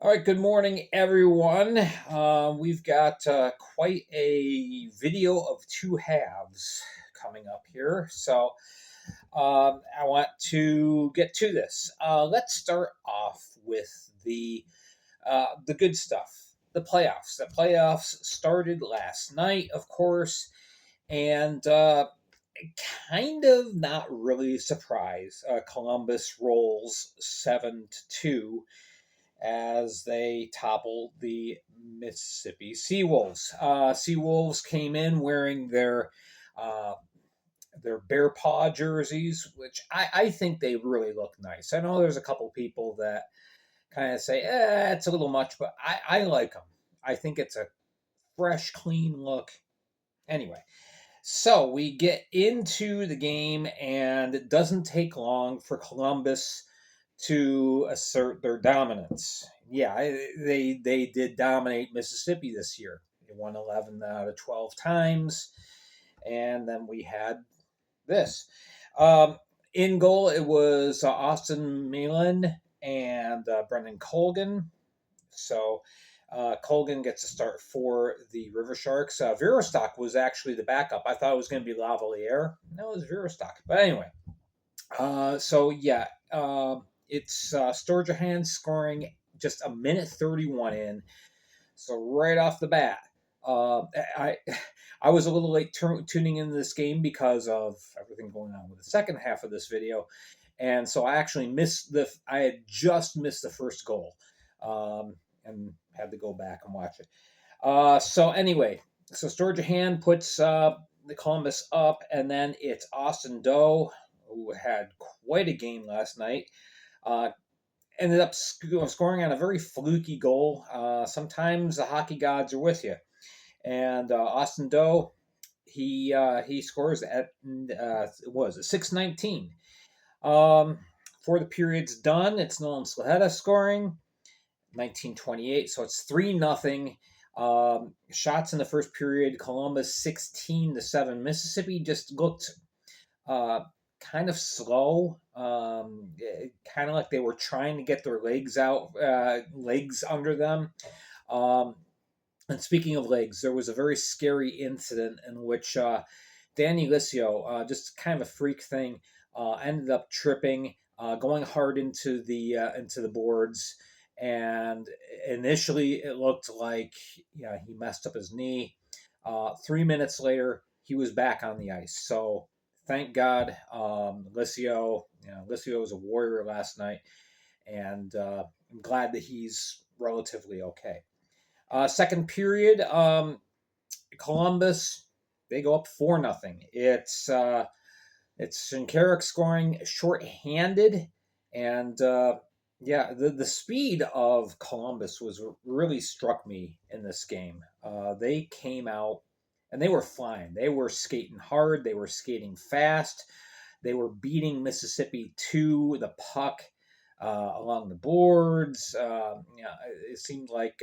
All right, good morning, everyone. We've got quite a video of two halves coming up here. I want to get to this. Let's start off with the good stuff, the playoffs. The playoffs started last night, of course, and kind of not really surprised. Columbus rolls 7-2 as they toppled the Mississippi Seawolves. Seawolves came in wearing uh, their bear paw jerseys, which I think they really look nice. I know there's a couple people that kind of say, it's a little much, but I like them. I think it's a fresh, clean look. Anyway, so we get into the game, and it doesn't take long for Columbus to assert their dominance. Yeah, they did dominate Mississippi this year. They won 11 out of 12 times, and then we had this. Um, in goal, it was Austin Milan and Brendan Colgan. Colgan gets a start for the River Sharks. Verostock was actually the backup. I thought it was going to be Lavalier. No, it was Verostock. But anyway, it's Sturgeon scoring just a minute 31 in. So right off the bat, I I was a little late tuning into this game because of everything going on with the second half of this video, and so I actually I had just missed the first goal, and had to go back and watch it. So Sturgeon puts the Columbus up, and then it's Austin Doe, who had quite a game last night. Uh, Ended up scoring on a very fluky goal. Sometimes the hockey gods are with you, and Austin Doe, he scores at was it 6:19. For the period's done, it's Nolan Slaheta scoring 1928, so it's 3-0. Shots in the first period, Columbus 16-7. Mississippi just looked uh, kind of slow, kind of like they were trying to get their legs under them. And speaking of legs, there was a very scary incident in which Danny Licio, just kind of a freak thing, ended up tripping, going hard into the boards, and initially it looked like he messed up his knee. 3 minutes later, he was back on the ice. So thank God, Licio. Licio was a warrior last night, and I'm glad that he's relatively okay. Second period, Columbus, they go up 4-0. It's Shinkarik scoring shorthanded, and the speed of Columbus was really struck me in this game. They came out and they were flying. They were skating hard. They were skating fast. They were beating Mississippi to the puck along the boards. It seemed like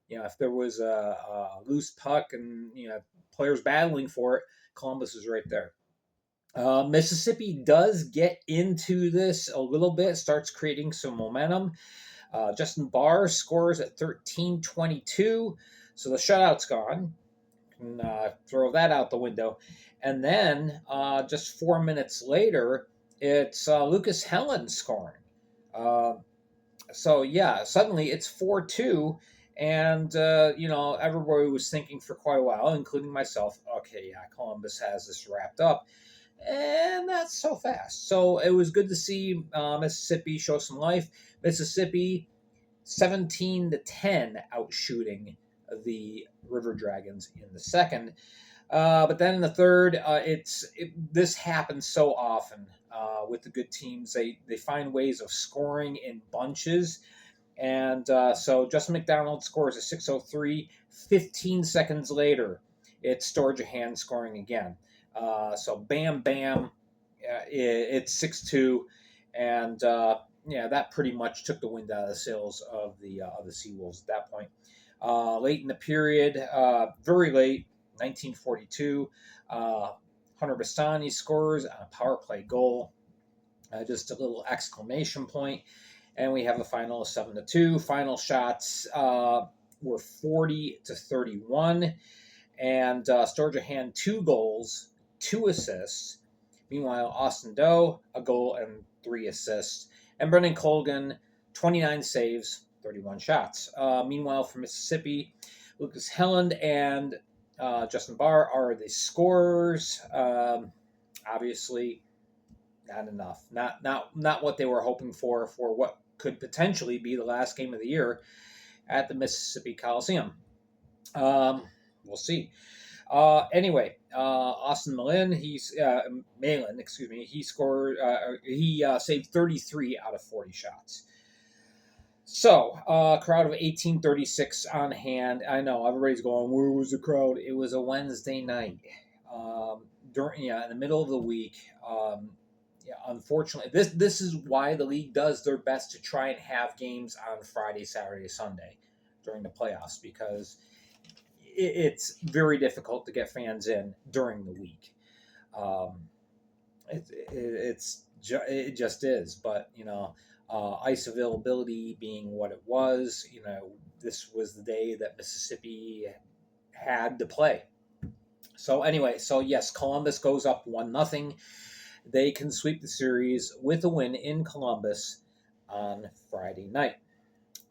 if there was a loose puck and players battling for it, Columbus is right there. Mississippi does get into this a little bit, starts creating some momentum. Justin Barr scores at 13:22, so the shutout's gone. Can throw that out the window. And then just 4 minutes later, it's Lucas Helen scoring. Suddenly it's 4-2. And, everybody was thinking for quite a while, including myself, okay, yeah, Columbus has this wrapped up. And that's so fast. So it was good to see Mississippi show some life. Mississippi 17-10 outshooting the River Dragons in the second. But then in the third, this happens so often with the good teams. They find ways of scoring in bunches. And so Justin McDonald scores a 6:03. 15 seconds later, it's Sturgeon scoring again. So bam, bam, it's 6-2. And that pretty much took the wind out of the sails of the Seawolves at that point. Late in the period, very late, 1942, Hunter Bastani scores on a power play goal. Just a little exclamation point. and we have a final of 7-2. Final shots were 40-31, and Sturgeon 2 goals, 2 assists. Meanwhile, Austin Doe, a goal and 3 assists, and Brendan Colgan, 29 saves, 31 shots. Meanwhile, for Mississippi, Lucas Helland and Justin Barr are the scorers. Obviously, not enough. Not what they were hoping for what could potentially be the last game of the year at the Mississippi Coliseum. We'll see. Anyway, Austin Malin, he scored. He saved 33 out of 40 shots. So, crowd of 1836 on hand. I know everybody's going, where was the crowd? It was a Wednesday night, in the middle of the week. Unfortunately, this is why the league does their best to try and have games on Friday, Saturday, Sunday during the playoffs, because it's very difficult to get fans in during the week. It just is. But ice availability being what it was, this was the day that Mississippi had to play. So anyway, yes, Columbus goes up 1-0. They can sweep the series with a win in Columbus on Friday night.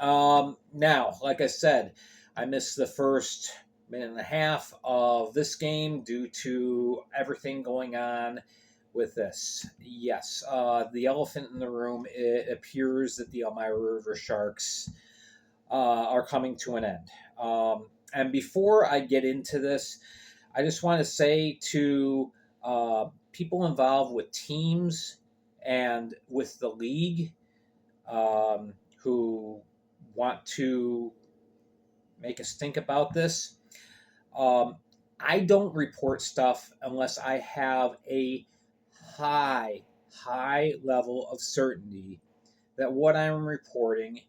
Now, like I said, I missed the first minute and a half of this game due to everything going on with this. Yes, the elephant in the room, it appears that the Elmira River Sharks are coming to an end. And before I get into this, I just want to say to people involved with teams and with the league who want to make us think about this, I don't report stuff unless I have a high level of certainty that what I'm reporting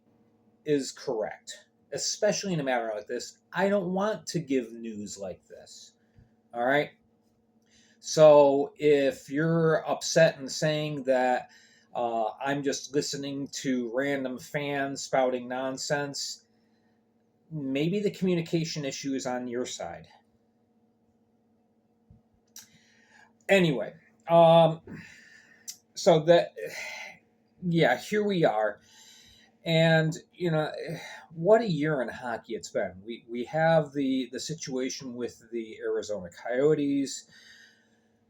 is correct, especially in a matter like this. I don't want to give news like this. All right. So if you're upset and saying that I'm just listening to random fans spouting nonsense, maybe the communication issue is on your side. Anyway, so that, yeah, here we are. And, what a year in hockey it's been. We have the situation with the Arizona Coyotes.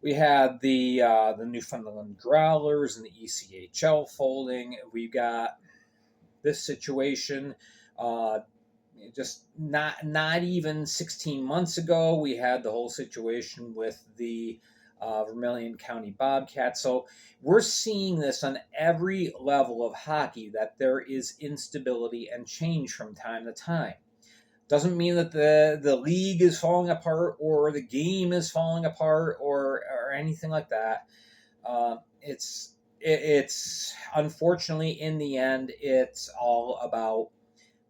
We had the Newfoundland Growlers and the ECHL folding. We've got this situation. Just not even 16 months ago, we had the whole situation with the Vermilion County Bobcats. So we're seeing this on every level of hockey, that there is instability and change from time to time. Doesn't mean that the league is falling apart or the game is falling apart or anything like that. It's unfortunately, in the end, it's all about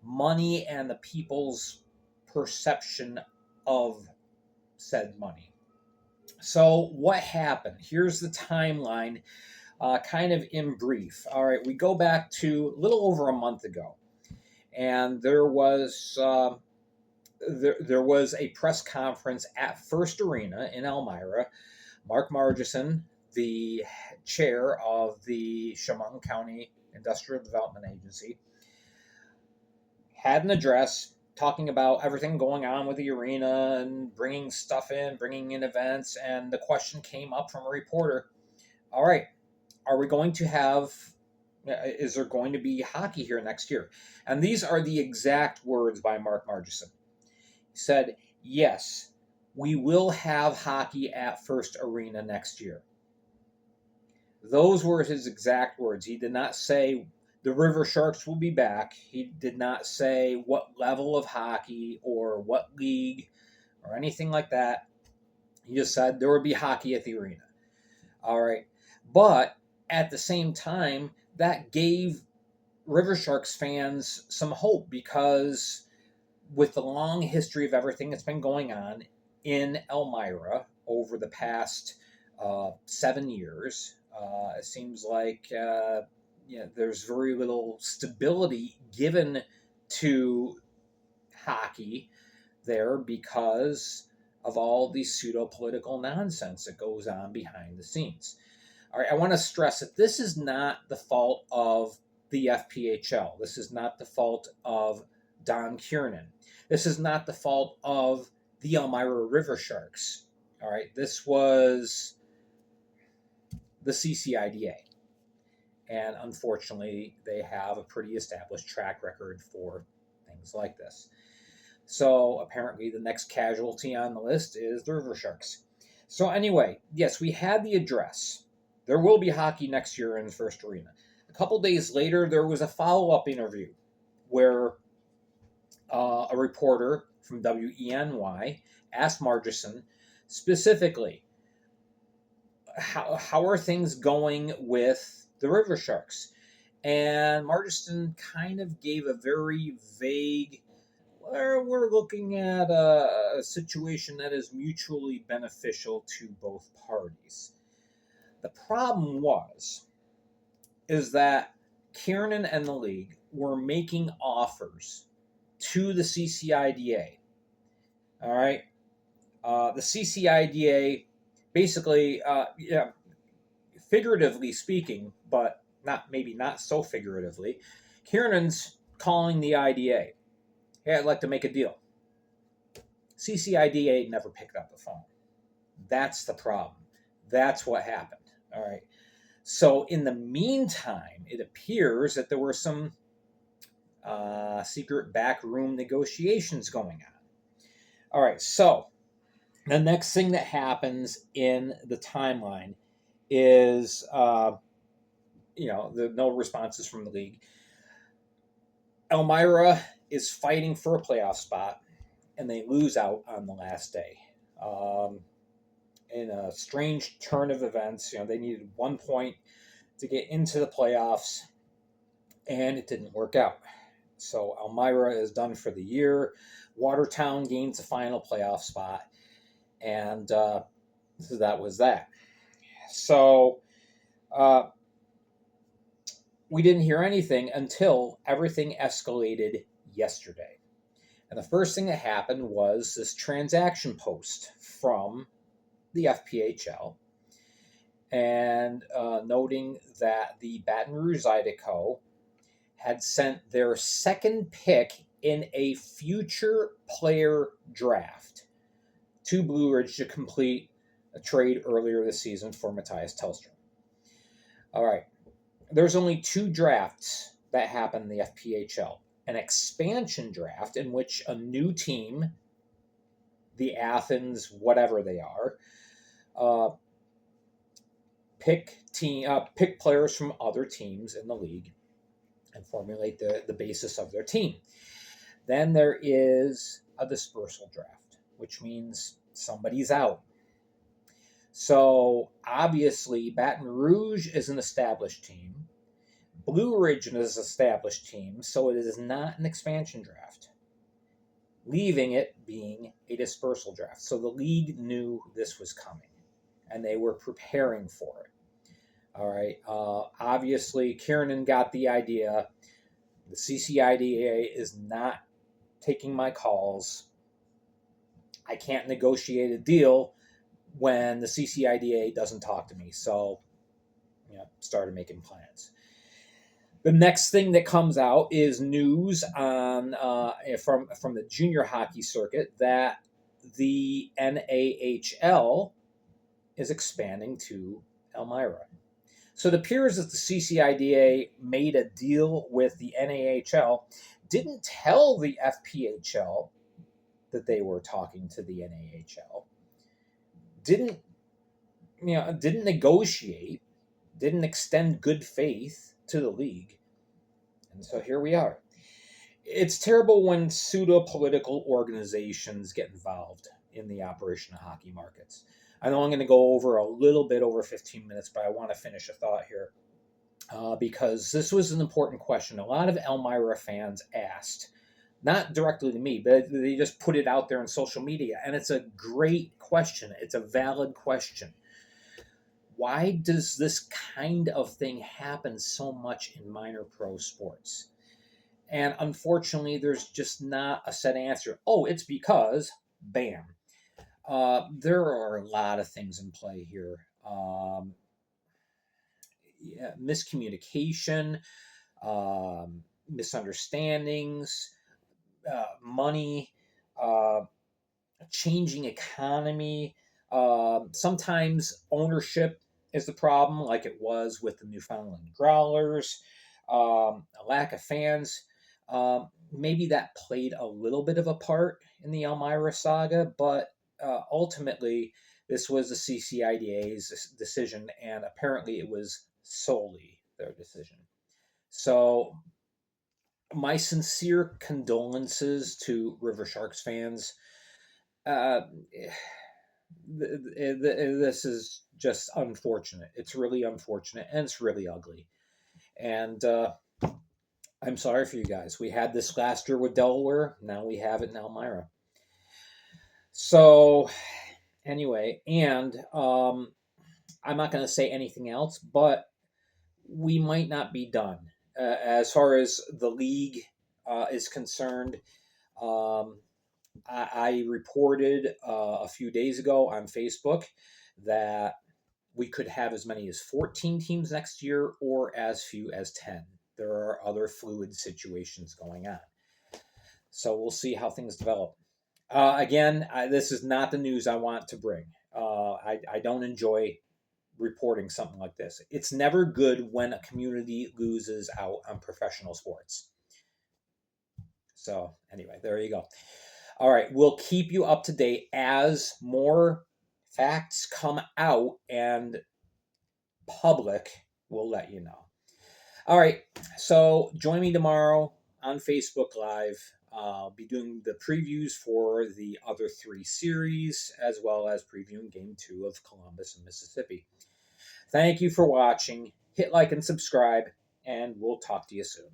money and the people's perception of said money. So what happened? Here's the timeline, kind of in brief. All right, we go back to a little over a month ago, and there was a press conference at First Arena in Elmira. Mark Margison, the chair of the Chemung County Industrial Development Agency, had an address talking about everything going on with the arena and bringing stuff in, bringing in events. And the question came up from a reporter, all right, is there going to be hockey here next year? And these are the exact words by Mark Margison. He said, yes, we will have hockey at First Arena next year. Those were his exact words. He did not say the River Sharks will be back. He did not say what level of hockey or what league or anything like that. He just said there would be hockey at the arena. All right. But at the same time, that gave River Sharks fans some hope, because with the long history of everything that's been going on in Elmira over the past 7 years, it seems like there's very little stability given to hockey there because of all the pseudo political nonsense that goes on behind the scenes. All right, I want to stress that this is not the fault of the FPHL. This is not the fault of Don Kiernan. This is not the fault of the Elmira River Sharks. All right, this was the CCIDA. And unfortunately, they have a pretty established track record for things like this. So apparently, the next casualty on the list is the River Sharks. So, anyway, yes, we had the address. There will be hockey next year in the First Arena. A couple days later, there was a follow-up interview where a reporter from WENY asked Margison specifically, how are things going with the River Sharks? And Margison kind of gave a very vague, we're looking at a situation that is mutually beneficial to both parties. The problem is that Kiernan and the league were making offers to the CCIDA. All right. The CCIDA basically, figuratively speaking, but not so figuratively, Kiernan's calling the IDA. Hey, I'd like to make a deal. CCIDA never picked up the phone. That's the problem. That's what happened. All right. So in the meantime, it appears that there were some secret backroom negotiations going on. All right. So the next thing that happens in the timeline is, no responses from the league. Elmira is fighting for a playoff spot, and they lose out on the last day. In a strange turn of events, they needed 1 point to get into the playoffs, and it didn't work out. So Elmira is done for the year. Watertown gains the final playoff spot, and so that was that. So we didn't hear anything until everything escalated yesterday. And the first thing that happened was this transaction post from the FPHL, and noting that the Baton Rouge Zydeco had sent their second pick in a future player draft to Blue Ridge to complete a trade earlier this season for Matthias Tellstrom. All right. There's only 2 drafts that happen in the FPHL. An expansion draft in which a new team, the Athens, whatever they are, pick players from other teams in the league and formulate the basis of their team. Then there is a dispersal draft, which means somebody's out. So obviously Baton Rouge is an established team. Blue Ridge is an established team, so it is not an expansion draft, leaving it being a dispersal draft. So the league knew this was coming, and they were preparing for it. All right. Obviously, Kiernan got the idea. The CCIDA is not taking my calls. I can't negotiate a deal when the CCIDA doesn't talk to me. So, started making plans. The next thing that comes out is news on from the junior hockey circuit that the NAHL is expanding to Elmira. So it appears that the CCIDA made a deal with the NAHL, didn't tell the FPHL that they were talking to the NAHL, didn't negotiate, didn't extend good faith to the league. And so here we are. It's terrible when pseudo-political organizations get involved in the operation of hockey markets. I know I'm going to go over a little bit over 15 minutes, but I want to finish a thought here because this was an important question. A lot of Elmira fans asked, not directly to me, but they just put it out there on social media, and it's a great question. It's a valid question. Why does this kind of thing happen so much in minor pro sports? And unfortunately, there's just not a set answer. Oh, it's because, bam. There are a lot of things in play here. Yeah, miscommunication, misunderstandings, money, uh, changing economy. Sometimes ownership is the problem, like it was with the Newfoundland Growlers. A lack of fans. Maybe that played a little bit of a part in the Elmira saga, but ultimately, this was the CCIDA's decision, and apparently it was solely their decision. So, my sincere condolences to River Sharks fans. Uh, this is just unfortunate. It's really unfortunate, and it's really ugly. And I'm sorry for you guys. We had this last year with Delaware. Now we have it in Elmira. So, anyway, and I'm not going to say anything else, but we might not be done. As far as the league is concerned, um, I reported a few days ago on Facebook that we could have as many as 14 teams next year or as few as 10. There are other fluid situations going on. So we'll see how things develop. Again, this is not the news I want to bring. I don't enjoy reporting something like this. It's never good when a community loses out on professional sports. So, anyway, there you go. All right, we'll keep you up to date as more facts come out and public will let you know. All right, so join me tomorrow on Facebook Live. I'll be doing the previews for the other 3 series, as well as previewing Game 2 of Columbus and Mississippi. Thank you for watching. Hit like and subscribe, and we'll talk to you soon.